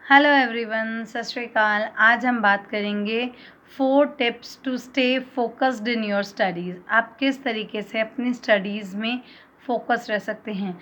Hello everyone, सत श्री अकाल। आज हम बात करेंगे 4 tips to stay focused in your studies. आप किस तरीके से अपनी स्टडीज़ में फोकस रह सकते हैं।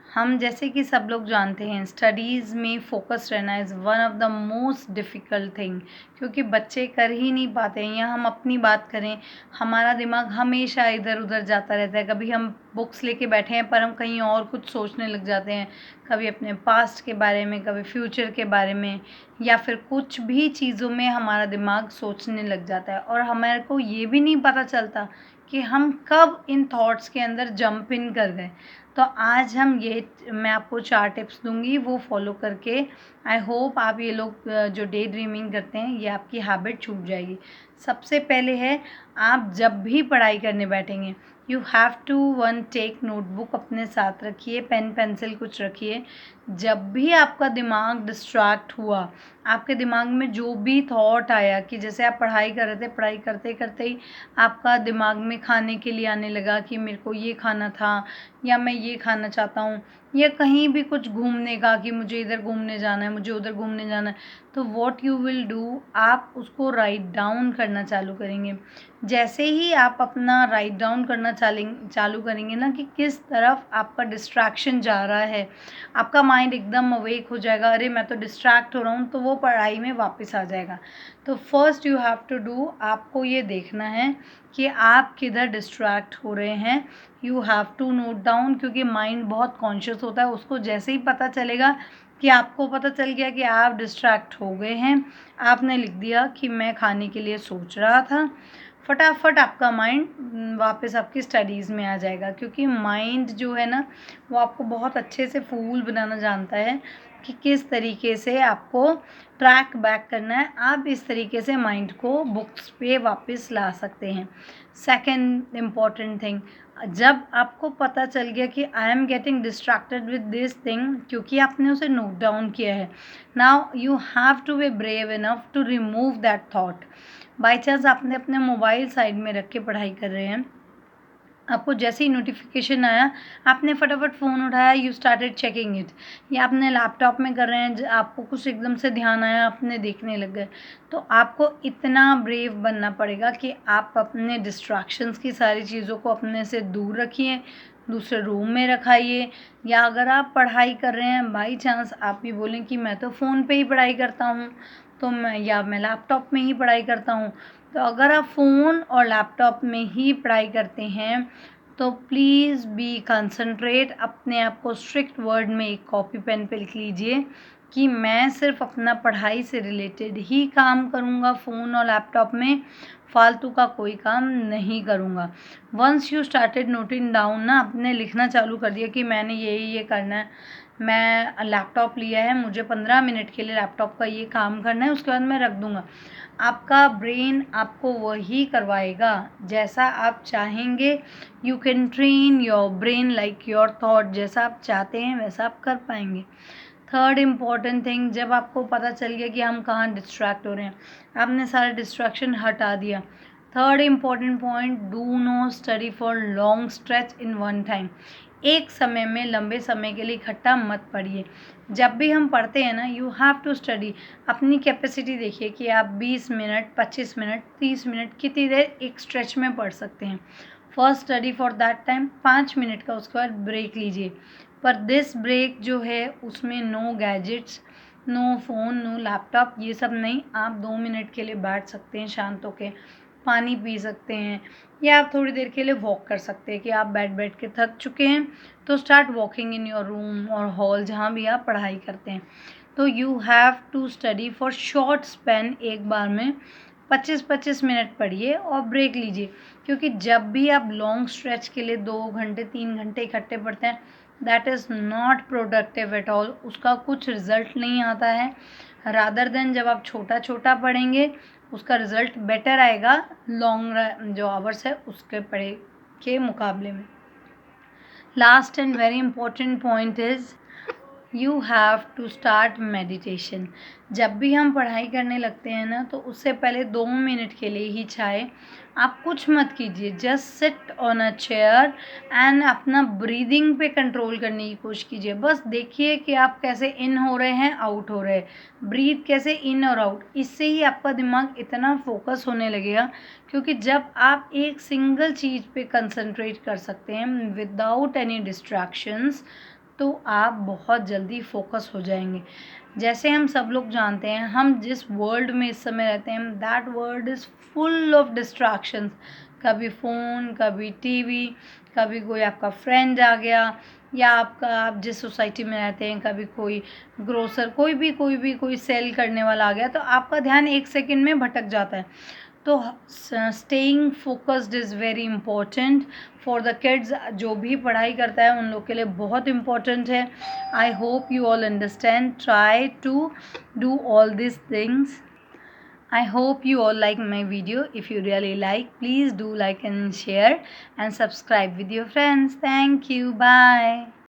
हम जैसे कि सब लोग जानते हैं, स्टडीज़ में फोकस रहना is one of the most difficult thing, क्योंकि बच्चे कर ही नहीं पाते हैं। या हम अपनी बात करें, हमारा दिमाग हमेशा इधर उधर जाता रहता है। कभी हम बुक्स लेके बैठे हैं पर हम कहीं और कुछ सोचने लग जाते हैं, कभी अपने पास्ट के बारे में, कभी फ्यूचर के बारे में, या फिर कुछ भी चीज़ों में हमारा दिमाग सोचने लग जाता है और हमारे को ये भी नहीं पता चलता कि हम कब इन थॉट्स के अंदर जंप इन कर गए। तो आज मैं आपको 4 टिप्स दूंगी, वो फॉलो करके आई होप आप ये लोग जो डे ड्रीमिंग करते हैं ये आपकी हैबिट छूट जाएगी। सबसे पहले है, आप जब भी पढ़ाई करने बैठेंगे you have to take notebook अपने साथ रखिए, पेन पेंसिल कुछ रखिए। जब भी आपका दिमाग डिस्ट्रैक्ट हुआ, आपके दिमाग में जो भी थॉट आया, कि जैसे आप पढ़ाई कर रहे थे, पढ़ाई करते करते ही आपका दिमाग में खाने के लिए आने लगा कि मेरे को ये खाना था या मैं ये खाना चाहता हूँ, या कहीं भी कुछ घूमने का कि मुझे इधर घूमने जाना है, मुझे उधर घूमने जाना है, तो व्हाट यू विल डू, आप उसको राइट डाउन करना चालू करेंगे। जैसे ही आप अपना राइट डाउन करना चालू करेंगे ना कि किस तरफ आपका डिस्ट्रैक्शन जा रहा है, आपका माइंड एकदम अवेक हो जाएगा, अरे मैं तो डिस्ट्रैक्ट हो रहा हूँ, तो वो पढ़ाई में वापस आ जाएगा। तो first you have to do, आपको ये देखना है कि आप किधर डिस्ट्रैक्ट हो रहे हैं। You have to note down, क्योंकि माइंड बहुत कॉन्शियस होता है, उसको जैसे ही पता चलेगा कि आपको पता चल गया कि आप डिस्ट्रैक्ट हो गए हैं, आपने लिख दिया कि मैं खाने के लिए सोच रहा था, फटाफट आपका माइंड वापस आपकी स्टडीज़ में आ जाएगा। क्योंकि माइंड जो है ना, वो आपको बहुत अच्छे से फूल बनाना जानता है कि किस तरीके से आपको ट्रैक बैक करना है। आप इस तरीके से माइंड को बुक्स पे वापस ला सकते हैं। सेकंड इम्पॉर्टेंट थिंग, जब आपको पता चल गया कि I am getting distracted with this thing, क्योंकि आपने उसे नोट डाउन किया है, now you have to be brave enough to remove that thought. By chance आपने अपने मोबाइल साइड में रख के पढ़ाई कर रहे हैं, आपको जैसे ही नोटिफिकेशन आया, आपने फटाफट फ़ोन उठाया, यू स्टार्टेड चेकिंग इट, या आपने लैपटॉप में कर रहे हैं, आपको कुछ एकदम से ध्यान आया, आपने देखने लग गए। तो आपको इतना ब्रेव बनना पड़ेगा कि आप अपने डिस्ट्रैक्शंस की सारी चीज़ों को अपने से दूर रखिए, दूसरे रूम में रखाइए। या अगर आप पढ़ाई कर रहे हैं, बाई चांस आप भी बोलें कि मैं तो फ़ोन पे ही पढ़ाई करता हूँ, तो मैं लैपटॉप में ही पढ़ाई करता हूँ, तो अगर आप फ़ोन और लैपटॉप में ही पढ़ाई करते हैं तो प्लीज़ बी कंसंट्रेट। अपने आप को स्ट्रिक्ट वर्ड में एक कॉपी पेन पे लिख लीजिए कि मैं सिर्फ अपना पढ़ाई से रिलेटेड ही काम करूँगा, फ़ोन और लैपटॉप में फालतू का कोई काम नहीं करूँगा। Once you started noting down ना, आपने लिखना चालू कर दिया कि मैंने ये करना है, मैं लैपटॉप लिया है, मुझे 15 मिनट के लिए लैपटॉप का ये काम करना है, उसके बाद मैं रख दूँगा। आपका ब्रेन आपको वही करवाएगा जैसा आप चाहेंगे। You can train your brain like your thought, जैसा आप चाहते हैं वैसा आप कर पाएंगे। थर्ड इम्पॉर्टेंट थिंग, जब आपको पता चल गया कि हम कहाँ डिस्ट्रैक्ट हो रहे हैं, आपने सारा डिस्ट्रैक्शन हटा दिया, third important point, do not study for long stretch in one time. एक समय में लंबे समय के लिए इकट्ठा मत पढ़िए। जब भी हम पढ़ते हैं ना, यू हैव टू स्टडी, अपनी कैपेसिटी देखिए कि आप 20 मिनट, 25 मिनट, 30 मिनट, कितनी देर एक स्ट्रेच में पढ़ सकते हैं। First study for that time 5 minute का, उसके बाद ब्रेक लीजिए। पर दिस ब्रेक जो है उसमें no gadgets, no phone, no laptop, ये सब नहीं। आप 2 मिनट के लिए बैठ सकते हैं शांत होके, पानी पी सकते हैं, या आप थोड़ी देर के लिए वॉक कर सकते हैं कि आप बैठ के थक चुके हैं, तो start walking in your room और हॉल, जहाँ भी आप पढ़ाई करते हैं। तो you have to study for short span, एक बार में 25-25 मिनट पढ़िए और ब्रेक लीजिए। क्योंकि जब भी आप लॉन्ग स्ट्रेच के लिए 2 घंटे 3 घंटे इकट्ठे पढ़ते हैं, that is not productive at all, उसका कुछ रिजल्ट नहीं आता है। रादर देन जब आप छोटा छोटा पढ़ेंगे, उसका रिजल्ट बेटर आएगा लॉन्ग जो आवर्स है उसके पढ़े के मुकाबले में। Last and very important point is, you have to start meditation. जब भी हम पढ़ाई करने लगते हैं ना, तो उससे पहले 2 मिनट के लिए ही चाहे आप कुछ मत कीजिए, just sit on a chair and अपना ब्रीदिंग पे कंट्रोल करने की कोशिश कीजिए। बस देखिए कि आप कैसे इन हो रहे हैं, आउट हो रहे हैं, ब्रीथ कैसे इन और आउट। इससे ही आपका दिमाग इतना फोकस होने लगेगा, क्योंकि जब आप एक सिंगल चीज़ पे कंसंट्रेट कर सकते हैं विदाउट एनी डिस्ट्रैक्शंस, तो आप बहुत जल्दी फोकस हो जाएंगे। जैसे हम सब लोग जानते हैं, हम जिस वर्ल्ड में इस समय रहते हैं, that world is full of distractions. कभी फ़ोन, कभी टीवी, कभी कोई आपका फ्रेंड आ गया, या आप जिस सोसाइटी में रहते हैं, कभी कोई ग्रोसर, कोई सेल करने वाला आ गया, तो आपका ध्यान 1 सेकंड में भटक जाता है। तो staying focused is very important for the kids. जो भी पढ़ाई करता है उन लोग के लिए बहुत इम्पोर्टेंट है। I hope you all understand, try to do all this things. I hope you all like my video. If you really like, please do like and share and subscribe with your friends. Thank you. Bye.